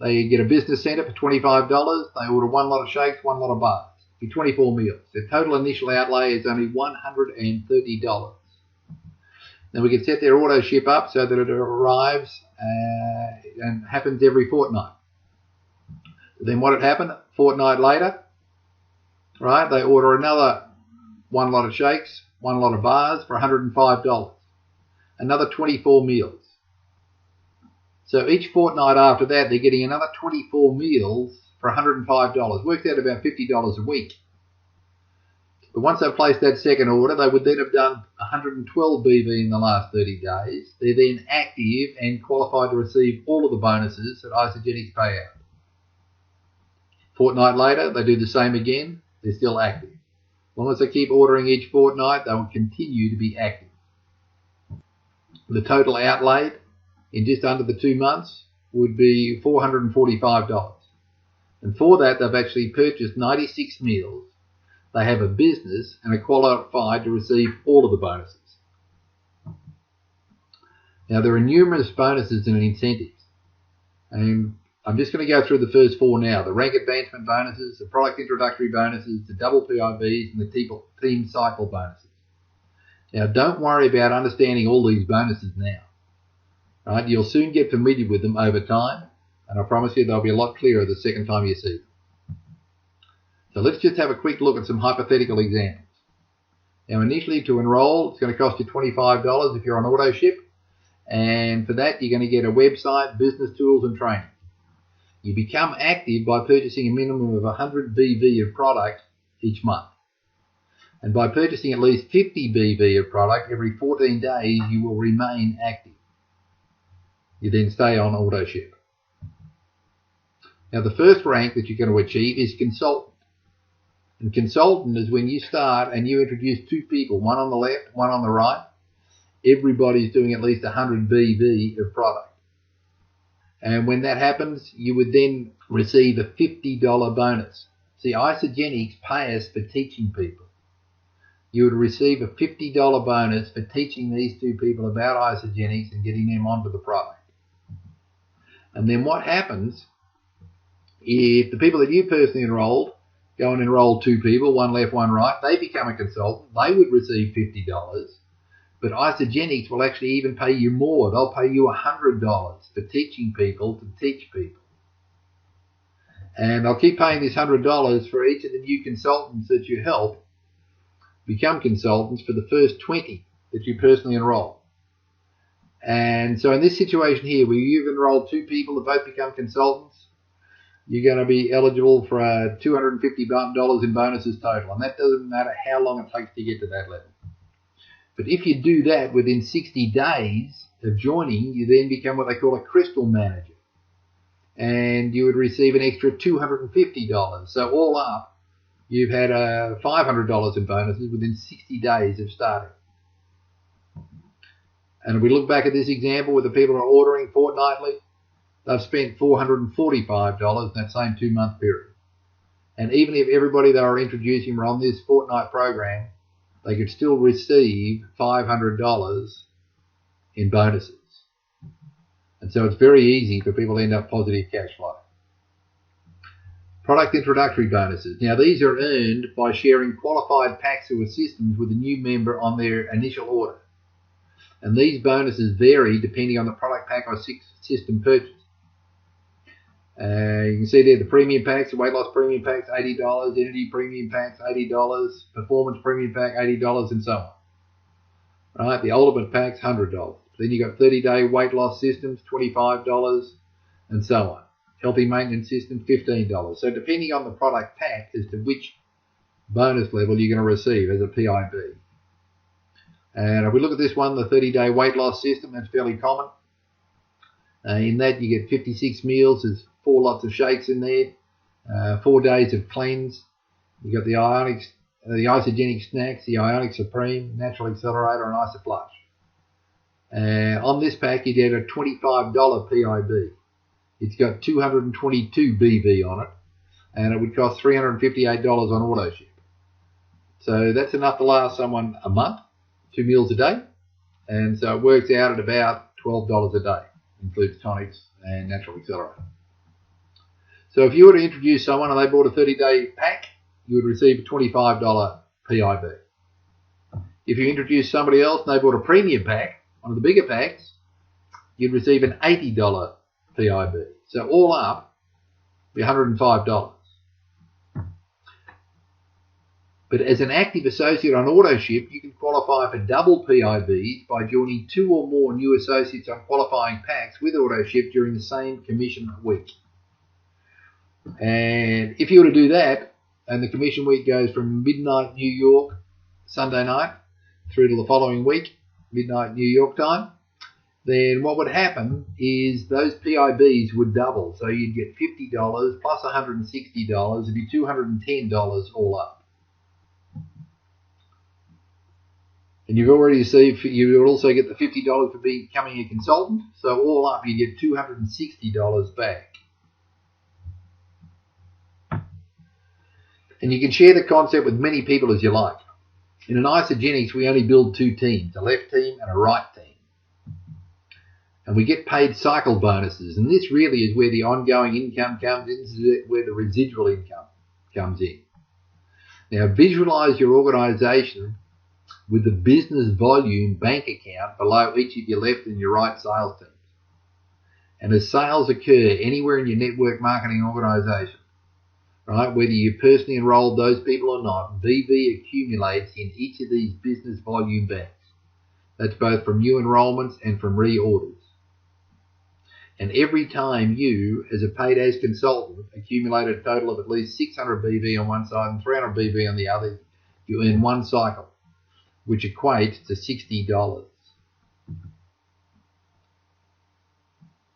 they get a business centre for $25, they order 1 lot of shakes, 1 lot of bars. Be 24 meals. Their total initial outlay is only $130. Then we can set their auto ship up so that it arrives and happens every fortnight. Then what had happened, a fortnight later, right, they order another 1 lot of shakes, 1 lot of bars for $105. Another 24 meals. So each fortnight after that, they're getting another 24 meals for $105. Works out about $50 a week. But once they've placed that second order, they would then have done 112 BV in the last 30 days. They're then active and qualified to receive all of the bonuses that Isagenix pay out. Fortnight later, they do the same again. They're still active. As long as they keep ordering each fortnight, they will continue to be active. The total outlay in just under the 2 months would be $445. And for that, they've actually purchased 96 meals. They have a business and are qualified to receive all of the bonuses. Now, there are numerous bonuses and incentives. And I'm just going to go through the first 4 now. The rank advancement bonuses, the product introductory bonuses, the double PIVs, and the team cycle bonuses. Now, don't worry about understanding all these bonuses now. Right? You'll soon get familiar with them over time. And I promise you they'll be a lot clearer the second time you see them. So let's just have a quick look at some hypothetical examples. Now initially to enroll, it's going to cost you $25 if you're on auto ship, and for that you're going to get a website, business tools and training. You become active by purchasing a minimum of 100 BV of product each month. And by purchasing at least 50 BV of product every 14 days, you will remain active. You then stay on auto ship. Now the first rank that you're going to achieve is consultant. And consultant is when you start and you introduce two people, one on the left, one on the right. Everybody's doing at least 100 BV of product. And when that happens, you would then receive a $50 bonus. See, Isagenix pay us for teaching people. You would receive a $50 bonus for teaching these two people about Isagenix and getting them onto the product. And then what happens, if the people that you personally enrolled go and enroll two people, one left, one right, they become a consultant, they would receive $50. But Isagenix will actually even pay you more. They'll pay you $100 for teaching people to teach people. And they'll keep paying this $100 for each of the new consultants that you help become consultants for the first 20 that you personally enroll. And so in this situation here, where you've enrolled two people that both become consultants, you're going to be eligible for $250 in bonuses total. And that doesn't matter how long it takes to get to that level. But if you do that within 60 days of joining, you then become what they call a crystal manager. And you would receive an extra $250. So all up, you've had $500 in bonuses within 60 days of starting. And if we look back at this example with the people who are ordering fortnightly, they've spent $445 in that same 2-month period. And even if everybody they were introducing were on this fortnight program, they could still receive $500 in bonuses. And so it's very easy for people to end up positive cash flow. Product introductory bonuses. Now these are earned by sharing qualified packs or systems with a new member on their initial order. And these bonuses vary depending on the product pack or system purchase. You can see there the premium packs, the weight loss premium packs, $80, energy premium packs, $80, performance premium pack, $80, and so on. Right, the ultimate packs, $100. Then you got 30-day weight loss systems, $25, and so on. Healthy maintenance system, $15. So depending on the product pack as to which bonus level you're going to receive as a PIB. And if we look at this one, the 30-day weight loss system, that's fairly common. In that you get 56 meals, there's 4 lots of shakes in there, 4 days of cleanse. You got the Isagenix snacks, the Ionic Supreme, Natural Accelerator, and Isoflush. On this pack you get a $25 PIB. It's got 222 BV on it, and it would cost $358 on auto ship. So that's enough to last someone a month, 2 meals a day, and so it works out at about $12 a day. Includes tonics and Natural Accelerator. So if you were to introduce someone and they bought a 30-day pack, you would receive a $25 PIB. If you introduce somebody else and they bought a premium pack, one of the bigger packs, you'd receive an $80 PIB. So all up, it'd be $105. But as an active associate on AutoShip, you can qualify for double PIBs by joining 2 or more new associates on qualifying packs with AutoShip during the same commission week. And if you were to do that, and the commission week goes from midnight New York, Sunday night, through to the following week, midnight New York time, then what would happen is those PIBs would double. So you'd get $50 plus $160, it'd be $210 all up. And you've already received, you would also get the $50 for becoming a consultant. So all up, you get $260 back. And you can share the concept with many people as you like. In an Isagenix, we only build 2 teams, a left team and a right team. And we get paid cycle bonuses. And this really is where the ongoing income comes in. This is where the residual income comes in. Now visualize your organisation with the business volume bank account below each of your left and your right sales teams. And as sales occur anywhere in your network marketing organisation, right? Whether you personally enrolled those people or not, BV accumulates in each of these business volume banks. That's both from new enrollments and from reorders. And every time you, as a paid-as consultant, accumulate a total of at least 600 BV on one side and 300 BV on the other, you earn one cycle, which equates to $60.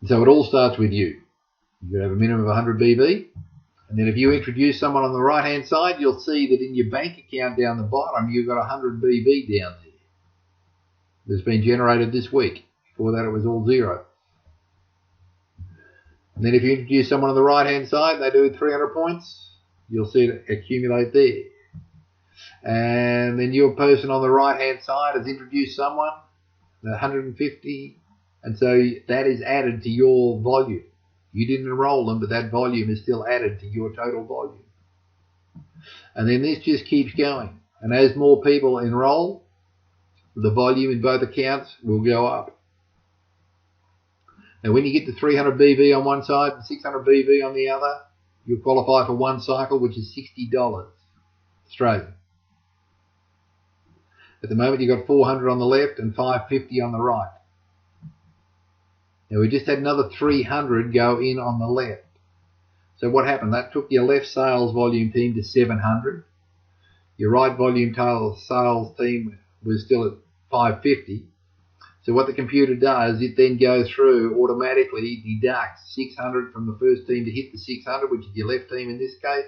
So it all starts with you. You have a minimum of 100 BV, and then if you introduce someone on the right-hand side, you'll see that in your bank account down the bottom, you've got 100 BV down there. That's been generated this week. Before that, it was all zero. And then if you introduce someone on the right-hand side, they do 300 points, you'll see it accumulate there. And then your person on the right-hand side has introduced someone, 150, and so that is added to your volume. You didn't enroll them, but that volume is still added to your total volume. And then this just keeps going. And as more people enroll, the volume in both accounts will go up. Now, when you get to 300 BV on one side and 600 BV on the other, you'll qualify for one cycle, which is $60 Australian. At the moment, you've got 400 on the left and 550 on the right. Now, we just had another 300 go in on the left. So what happened? That took your left sales volume team to 700. Your right volume sales team was still at 550. So what the computer does, it then goes through, automatically deducts 600 from the first team to hit the 600, which is your left team in this case.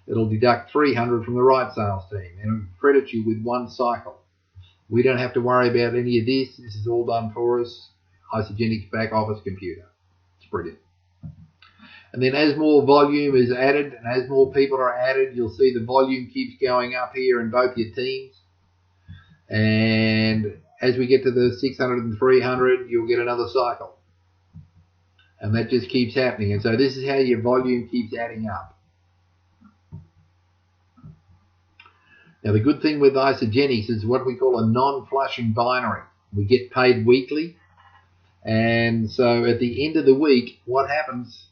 It'll deduct 300 from the right sales team, and it'll credit you with one cycle. We don't have to worry about any of this. This is all done for us. Isagenix back office computer. It's brilliant. And then as more volume is added and as more people are added, you'll see the volume keeps going up here in both your teams. And as we get to the 600 and 300, you'll get another cycle. And that just keeps happening. And so this is how your volume keeps adding up. Now the good thing with Isagenix is what we call a non-flushing binary. We get paid weekly. And so at the end of the week, what happens?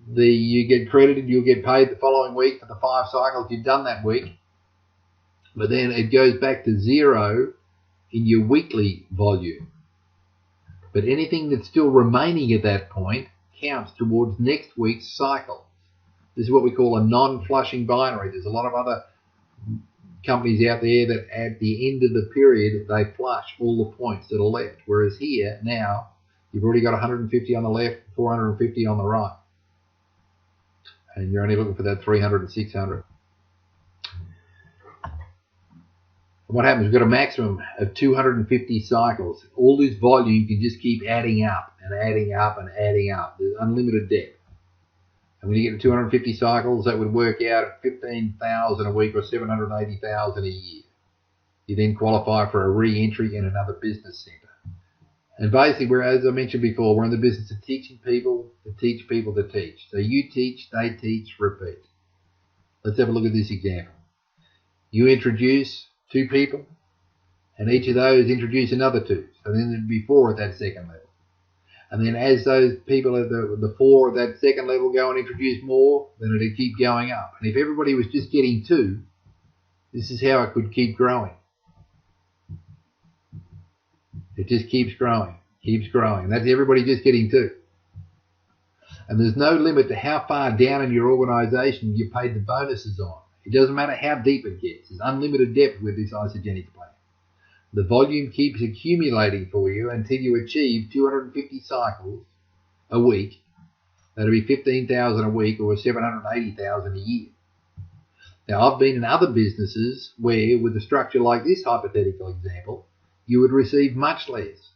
You get credited, you'll get paid the following week for the 5 cycles you've done that week. But then it goes back to zero in your weekly volume. But anything that's still remaining at that point counts towards next week's cycle. This is what we call a non-flushing binary. There's a lot of other companies out there that at the end of the period, they flush all the points that are left. Whereas here, now, you've already got 150 on the left, 450 on the right. And you're only looking for that 300 and 600. What happens? We've got a maximum of 250 cycles. All this volume can just keep adding up and adding up and adding up. There's unlimited depth. And when you get to 250 cycles, that would work out at 15,000 a week or 780,000 a year. You then qualify for a re-entry in another business centre. And basically, as I mentioned before, we're in the business of teaching people to teach people to teach. So you teach, they teach, repeat. Let's have a look at this example. You introduce 2 people, and each of those introduce another 2. So then there'd be 4 at that second level. And then as those people at the 4 at that second level go and introduce more, then it'd keep going up. And if everybody was just getting 2, this is how it could keep growing. It just keeps growing, keeps growing. That's everybody just getting 2. And there's no limit to how far down in your organisation you paid the bonuses on. It doesn't matter how deep it gets. There's unlimited depth with this Isagenix plan. The volume keeps accumulating for you until you achieve 250 cycles a week. That'll be 15,000 a week or 780,000 a year. Now, I've been in other businesses where, with a structure like this hypothetical example, you would receive much less.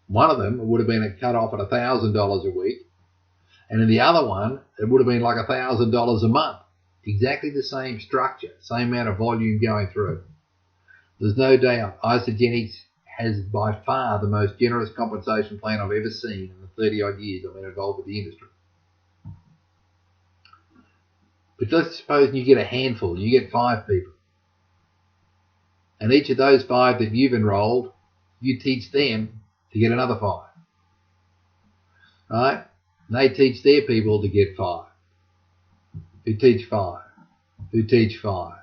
One of them would have been a cut off at $1,000 a week, and in the other one, it would have been like $1,000 a month. Exactly the same structure, same amount of volume going through. There's no doubt Isagenix has by far the most generous compensation plan I've ever seen in the 30-odd years I've been involved with the industry. But let's suppose you get a handful, you get 5 people. And each of those 5 that you've enrolled, you teach them to get another 5. Right? And they teach their people to get 5. who teach 5, who teach 5.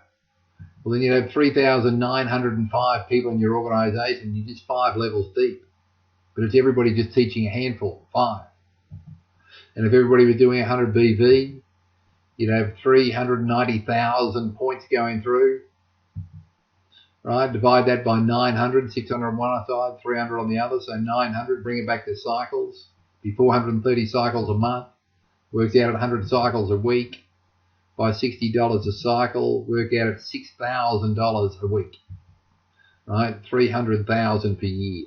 Well, then you have 3,905 people in your organisation. You're just 5 levels deep. But it's everybody just teaching a handful, 5. And if everybody was doing 100 BV, you'd have 390,000 points going through. Right, divide that by 900, 600 on one side, 300 on the other, so 900, bring it back to cycles. Be 430 cycles a month, works out at 100 cycles a week. By $60 a cycle, work out at $6,000 a week. Right, 300,000 per year.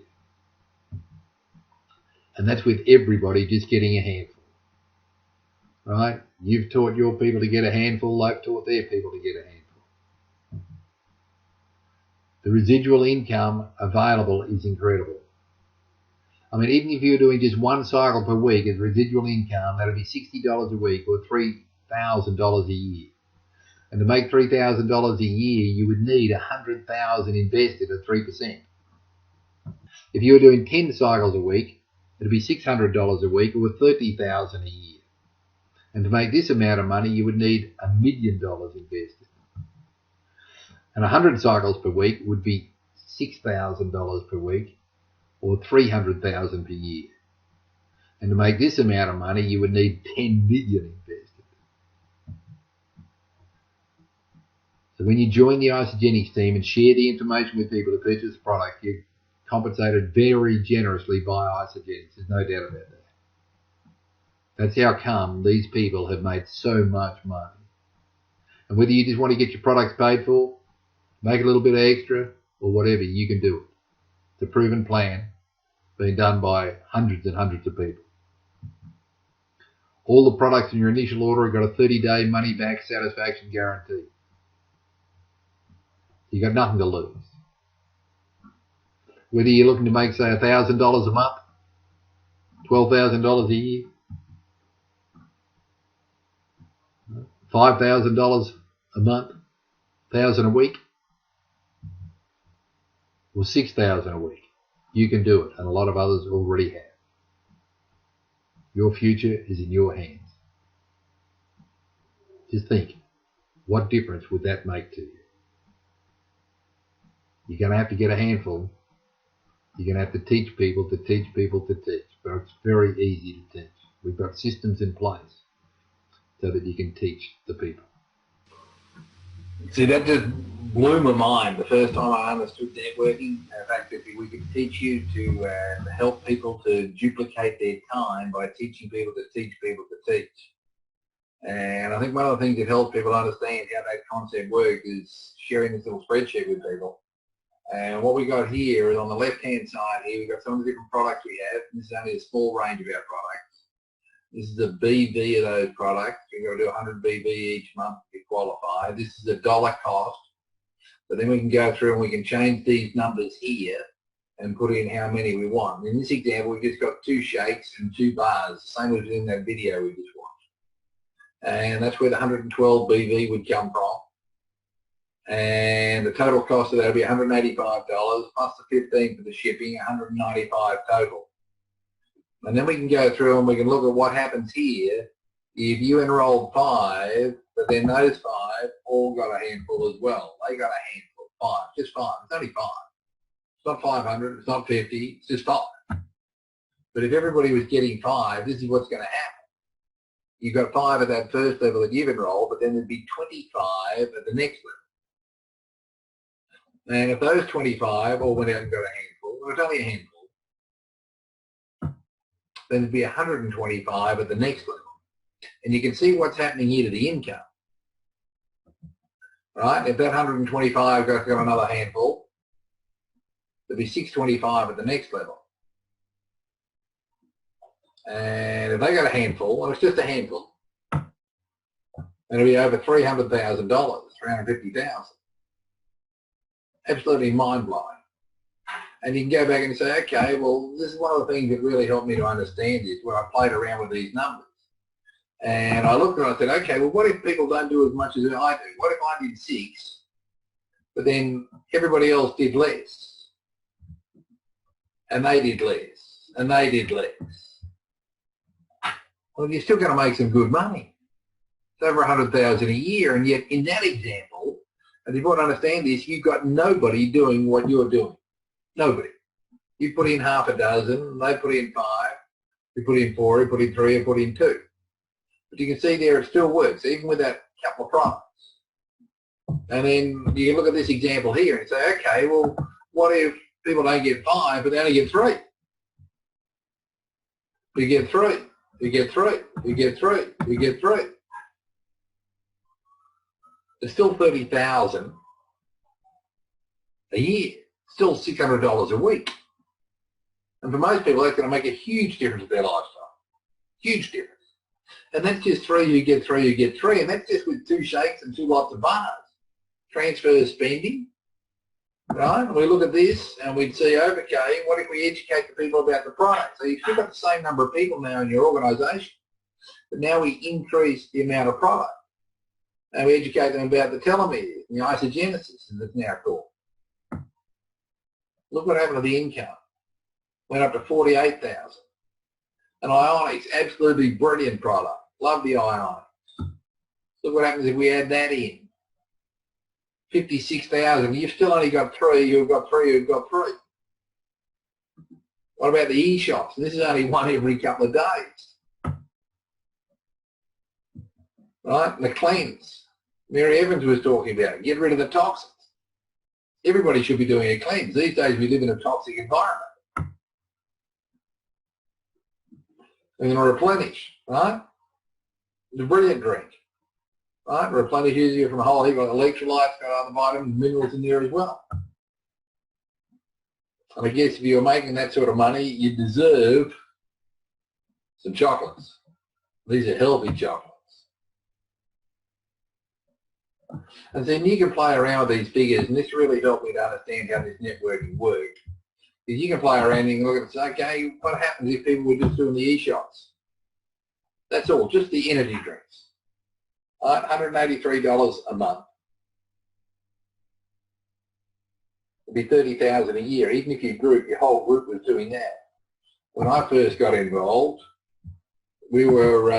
And that's with everybody just getting a handful. Right, you've taught your people to get a handful, they've taught their people to get a handful. The residual income available is incredible. I mean, even if you're doing just 1 cycle per week as residual income, that'd be $60 a week or $3,000 a year. And to make $3,000 a year, you would need $100,000 invested at 3%. If you were doing 10 cycles a week, it'd be $600 a week or $30,000 a year. And to make this amount of money, you would need $1 million invested. And 100 cycles per week would be $6,000 per week or $300,000 per year. And to make this amount of money, you would need $10 million invested. So when you join the Isagenix team and share the information with people to purchase the product, you're compensated very generously by Isagenix. There's no doubt about that. That's how come these people have made so much money. And whether you just want to get your products paid for, make a little bit of extra, or whatever, you can do it. It's a proven plan being done by hundreds and hundreds of people. All the products in your initial order have got a 30-day money-back satisfaction guarantee. You've got nothing to lose. Whether you're looking to make, say, $1,000 a month, $12,000 a year, $5,000 a month, $1,000 a week, or $6,000 a week, you can do it, and a lot of others already have. Your future is in your hands. Just think, what difference would that make to you? You're going to have to get a handful. You're going to have to teach people to teach people to teach, but it's very easy to teach. We've got systems in place so that you can teach the people. See, that just blew my mind the first time I understood networking. In fact, if we could teach you to help people to duplicate their time by teaching people to teach people to teach. And I think one of the things that helps people understand how that concept works is sharing this little spreadsheet with people. And what we got here is on the left-hand side here, we've got some of the different products we have. This is only a small range of our products. This is the BV of those products. We've got to do 100 BV each month to qualify. This is a dollar cost. But then we can go through and we can change these numbers here and put in how many we want. In this example, we've just got 2 shakes and 2 bars, same as in that video we just watched. And that's where the 112 BV would come from. And the total cost of that would be $185 plus the 15 for the shipping, $195 total. And then we can go through and we can look at what happens here if you enrolled 5, but then those 5 all got a handful as well. They got a handful, 5, just 5. It's only 5. It's not 500, it's not 50, it's just 5. But if everybody was getting 5, this is what's going to happen. You've got 5 at that first level that you've enrolled, but then there'd be 25 at the next level. And if those 25 all went out and got a handful, well, it's only a handful, then there'd be 125 at the next level. And you can see what's happening here to the income. Right? If that 125 got another handful, there'd be 625 at the next level. And if they got a handful, well, it's just a handful, and it'll be over $300,000, $350,000. Absolutely mind-blowing. And you can go back and say, okay, well, this is one of the things that really helped me to understand this, where I played around with these numbers. And I looked and I said, okay, well, what if people don't do as much as I do? What if I did 6, but then everybody else did less? And they did less, and they did less. Well, you're still going to make some good money. over 100,000 a year, and yet in that example, and you've got to understand this, you've got nobody doing what you're doing. Nobody. You put in half a dozen, they put in 5, you put in 4, you put in 3, you put in 2. But you can see there it still works, even with that couple of products. And then you can look at this example here and say, okay, well, what if people don't get 5, but they only get 3? You get 3, you get 3, you get 3, you get 3. It's still $30,000 a year, still $600 a week. And for most people, that's going to make a huge difference in their lifestyle. Huge difference. And that's just 3, you get 3, you get 3. And that's just with 2 shakes and 2 lots of bars. Transfer spending, right? And we look at this and we'd see, okay, what if we educate the people about the product? So you've still got the same number of people now in your organisation, but now we increase the amount of product. And we educate them about the telomeres and the isogenesis, as it's now called. Look what happened to the income. Went up to 48,000. And Ionics, absolutely brilliant product. Love the Ionics. Look what happens if we add that in. 56,000. You've still only got 3. You've got 3. You've got 3. What about the e-shots? This is only one every couple of days. Right? And the cleanse. Mary Evans was talking about it. Get rid of the toxins. Everybody should be doing a cleanse. These days we live in a toxic environment. And then replenish, right? It's a brilliant drink, right? Replenishes you from a whole heap of electrolytes, got other vitamins, minerals in there as well. And I guess if you're making that sort of money, you deserve some chocolates. These are healthy chocolates. And then you can play around with these figures, and this really helped me to understand how this networking worked. Because you can play around and you can look at it and say, okay, what happens if people were just doing the e-shots? That's all, just the energy drinks. $183 a month. It'd be $30,000 a year, even if your whole group was doing that. When I first got involved, we were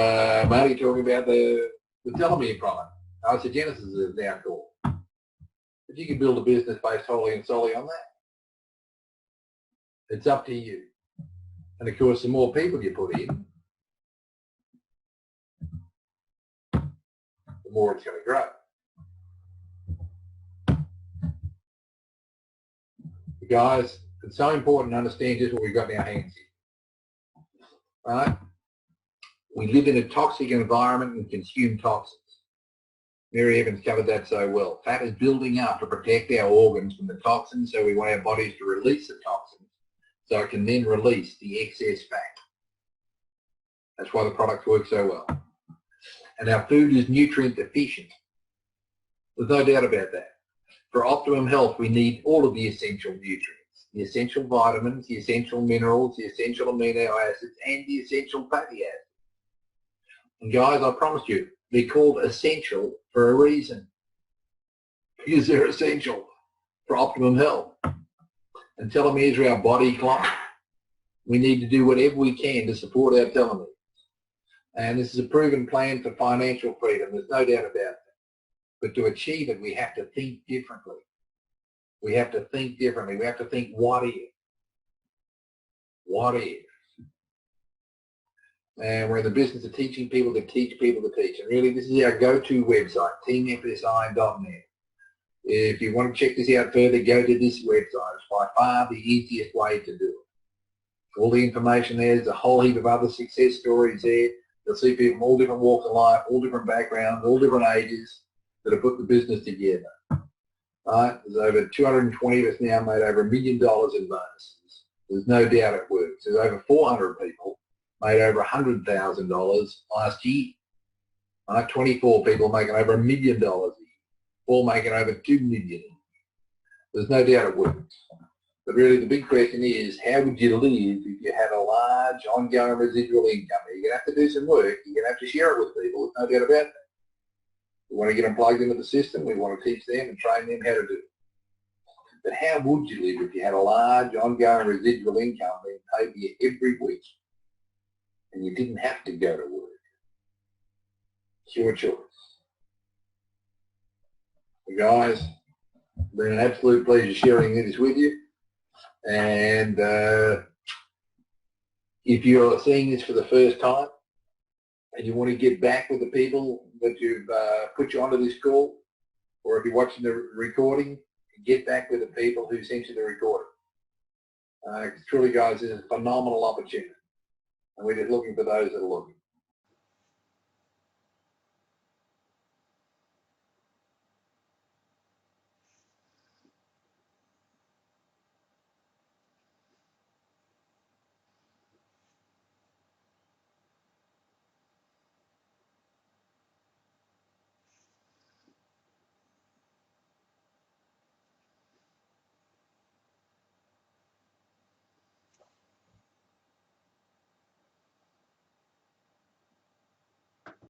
mainly talking about the telomere product. Isogenesis is now called. But you can build a business based wholly and solely on that. It's up to you. And of course, the more people you put in, the more it's going to grow. But guys, it's so important to understand just what we've got in our hands here. Right? We live in a toxic environment and consume toxins. Mary Evans covered that so well. Fat is building up to protect our organs from the toxins, so we want our bodies to release the toxins so it can then release the excess fat. That's why the products work so well. And our food is nutrient deficient. There's no doubt about that. For optimum health, we need all of the essential nutrients, the essential vitamins, the essential minerals, the essential amino acids, and the essential fatty acids. And guys, I promise you, they're called essential for a reason, because they're essential for optimum health. And telomeres are our body clock. We need to do whatever we can to support our telomeres. And this is a proven plan for financial freedom. There's no doubt about that. But to achieve it, we have to think differently. We have to think differently. We have to think, what if? What if? And we're in the business of teaching people to teach people to teach. And really, this is our go-to website, teamfsi.net. If you want to check this out further, go to this website. It's by far the easiest way to do it. All the information there's a whole heap of other success stories there. You'll see people from all different walks of life, all different backgrounds, all different ages that have put the business together. Right? There's over 220 of us now made over $1 million in bonuses. There's no doubt it works. There's over 400 people made over $100,000 last year. Right? 24 people making over $1 million a year. All making over $2 million. There's no doubt it works. But really the big question is, how would you live if you had a large ongoing residual income? You're going to have to do some work. You're going to have to share it with people. There's no doubt about that. We want to get them plugged into the system. We want to teach them and train them how to do it. But how would you live if you had a large ongoing residual income being paid to you every week and you didn't have to go to work? It's your choice. So guys, it's been an absolute pleasure sharing this with you. And if you're seeing this for the first time and you want to get back with the people that you've put you onto this call, or if you're watching the recording, get back with the people who sent you the recording. Truly, guys, this is a phenomenal opportunity. And we're just looking for those that are looking.